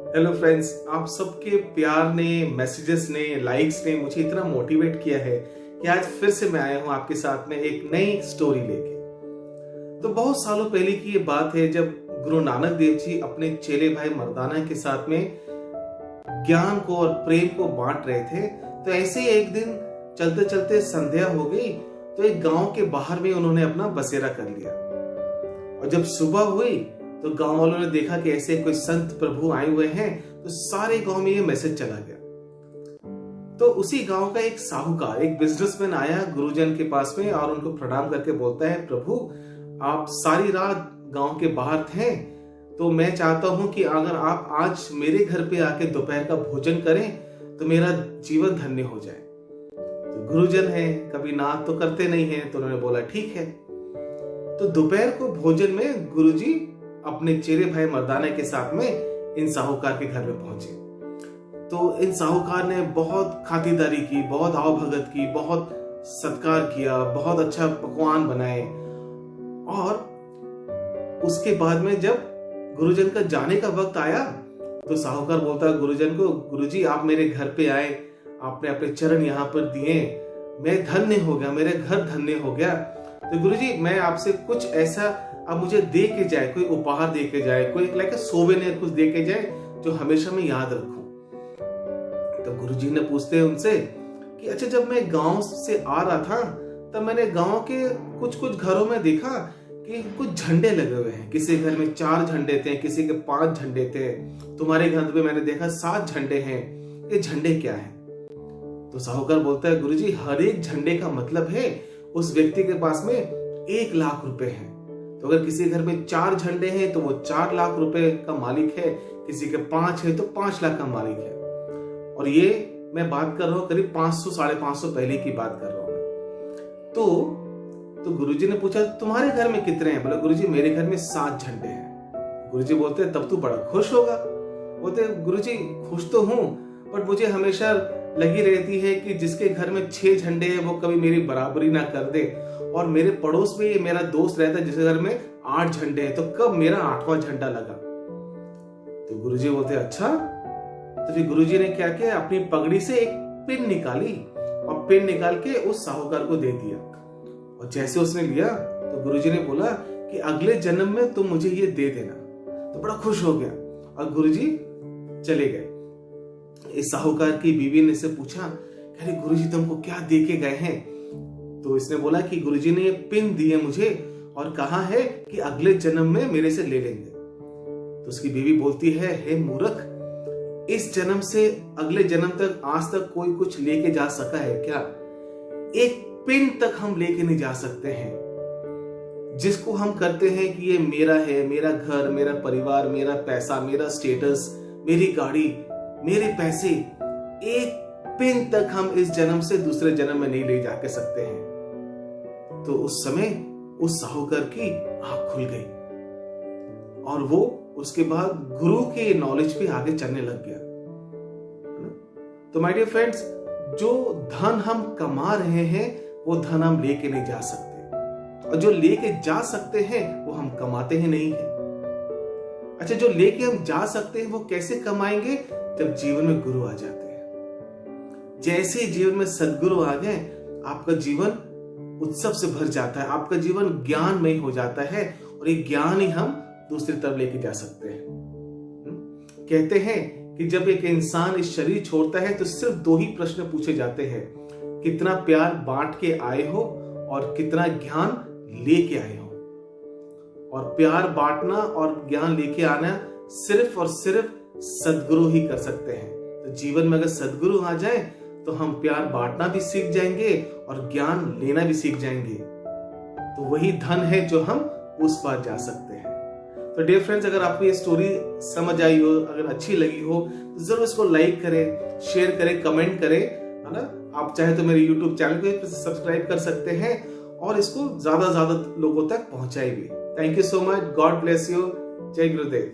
Hello friends, आप सबके प्यार ने, मैसेजेस ने, लाइक्स ने मुझे इतना मोटिवेट किया है कि आज फिर से मैं आया हूं आपके साथ में एक नई स्टोरी लेके। तो बहुत सालों पहले की ये बात है जब गुरु नानक देव जी अपने चेले भाई मर्दाना के साथ में ज्ञान को और प्रेम को बांट रहे थे। तो ऐसे ही एक दिन चलते चलते संध्या हो गई तो एक गांव के बाहर में उन्होंने अपना बसेरा कर लिया। और जब सुबह हुई तो गांव वालों ने देखा कि ऐसे कोई संत प्रभु आए हुए हैं, तो सारे गांव में ये मैसेज चला गया। तो उसी गांव का एक साहूकार, एक बिजनेसमैन आया गुरुजन के पास में और उनको प्रणाम करके बोलता है, प्रभु आप सारी रात गांव के बाहर थे, तो मैं चाहता हूं कि अगर आप आज मेरे घर पे आके दोपहर का भोजन करें तो मेरा जीवन धन्य हो जाए। तो गुरुजन है, कभी ना तो करते नहीं है, तो उन्होंने बोला ठीक है। तो दोपहर को भोजन में गुरुजी अपने चेले भाई मर्दाना के साथ में इन साहूकार के घर में पहुंचे। तो इन साहूकार ने बहुत खातिरदारी की, बहुत आवभगत की, बहुत सत्कार किया, बहुत अच्छा पकवान बनाए। और उसके बाद में जब गुरुजन का जाने का वक्त आया तो साहूकार बोलता गुरुजन को, गुरुजी आप मेरे घर पे आए, आपने अपने चरण यहाँ पर दिए, मैं धन्य हो गया, मेरा घर धन्य हो गया। तो गुरुजी मैं आपसे कुछ ऐसा अब मुझे दे के जाए, कोई उपहार दे के जाए, कोई लाइक सोवेनियर कुछ दे के जाए जो हमेशा मैं याद रखूं। तो गुरुजी ने पूछते हैं उनसे कि अच्छा, जब मैं गांव से आ रहा था तब मैंने गांव के कुछ घरों में देखा कि कुछ झंडे लगे हुए हैं। किसी घर में 4 झंडे थे, किसी के 5 झंडे थे, तुम्हारे घर पे मैंने देखा 7 झंडे हैं। ये झंडे क्या है? तो साहूकार बोलता है, गुरुजी हर एक झंडे का मतलब है उस व्यक्ति के पास में 1 लाख रुपए है। तो अगर किसी घर में 4 झंडे हैं तो वो 4 लाख रुपए का मालिक है, किसी के 5 है तो 5 लाख का मालिक है। और ये मैं बात कर रहा हूं करीब 500 550 पहले की बात कर रहा हूं मैं। तो गुरुजी ने पूछा तुम्हारे घर में कितने हैं? बोला गुरुजी मेरे घर में 7 झंडे हैं। गुरुजी बोलते तब तू बड़ा खुश होगा। बोलते गुरुजी खुश तो हूं, बट मुझे हमेशा लगी रहती है कि जिसके घर में 6 झंडे हैं वो कभी मेरी बराबरी ना कर दे। और मेरे पड़ोस में ये मेरा दोस्त रहता है जिसके घर में 8 झंडे हैं, तो कब मेरा 8वां झंडा लगा? तो गुरुजी बोलते अच्छा। तो फिर गुरुजी ने क्या किया, अपनी पगड़ी से एक पिन निकाली और पिन निकाल के उस साहूकार को दे दिया। और जैसे उसने लिया तो गुरुजी ने बोला कि अगले जन्म में तुम मुझे ये दे देना। तो बड़ा खुश हो गया और गुरुजी चले गए। इस साहूकार की बीवी ने इससे पूछा, अरे गुरुजी तुमको क्या दे के गए हैं? तो इसने बोला कि गुरुजी ने ये पिन दी है मुझे और कहा है कि अगले जन्म में मेरे से ले लेंगे। तो उसकी बीवी बोलती है, हे मूर्ख, इस जन्म से अगले जन्म तक आज तक कोई कुछ लेके जा सका है क्या? एक पिन तक हम लेके नहीं जा सकते हैं। जिसको हम करते हैं कि ये मेरा है, मेरा घर, मेरा परिवार, मेरा पैसा, मेरा स्टेटस, मेरी गाड़ी, मेरे पैसे, एक पिन तक हम इस जन्म से दूसरे जन्म में नहीं ले जाके सकते हैं। तो उस समय उस साहूकार की आंख खुल गई और वो उसके बाद गुरु के नॉलेज पे आगे चलने लग गया। तो माय डियर फ्रेंड्स, जो धन हम कमा रहे हैं वो धन हम लेके नहीं जा सकते, और जो लेके जा सकते हैं वो हम कमाते ही नहीं है। अच्छा, जो लेके हम जा सकते हैं वो कैसे कमाएंगे? जब जीवन में गुरु आ जाते हैं। जैसे जीवन में सद्गुरु आ गए, आपका जीवन उत्सव से भर जाता है, आपका जीवन ज्ञानमय हो जाता है, और ये ज्ञान ही हम दूसरी तरफ लेके जा सकते हैं। कहते हैं कि जब एक इंसान इस शरीर छोड़ता है तो सिर्फ 2 ही प्रश्न पूछे जाते हैं, कितना प्यार बांट के आए हो और कितना ज्ञान लेके आए हो। और प्यार बांटना और ज्ञान लेके आना सिर्फ और सिर्फ सद्गुरु ही कर सकते हैं। तो जीवन में अगर सद्गुरु आ जाए तो हम प्यार बांटना भी सीख जाएंगे और ज्ञान लेना भी सीख जाएंगे। तो वही धन है जो हम उस पार जा सकते हैं। तो डियर फ्रेंड्स, अगर आपको ये स्टोरी समझ आई हो, अगर अच्छी लगी हो, तो जरूर इसको लाइक करें, शेयर करें, कमेंट करें, है ना। आप चाहे तो मेरे YouTube चैनल को सब्सक्राइब कर सकते हैं और इसको ज्यादा लोगों तक पहुंचाए भी। Thank you so much. God bless you. जय गुरुदेव।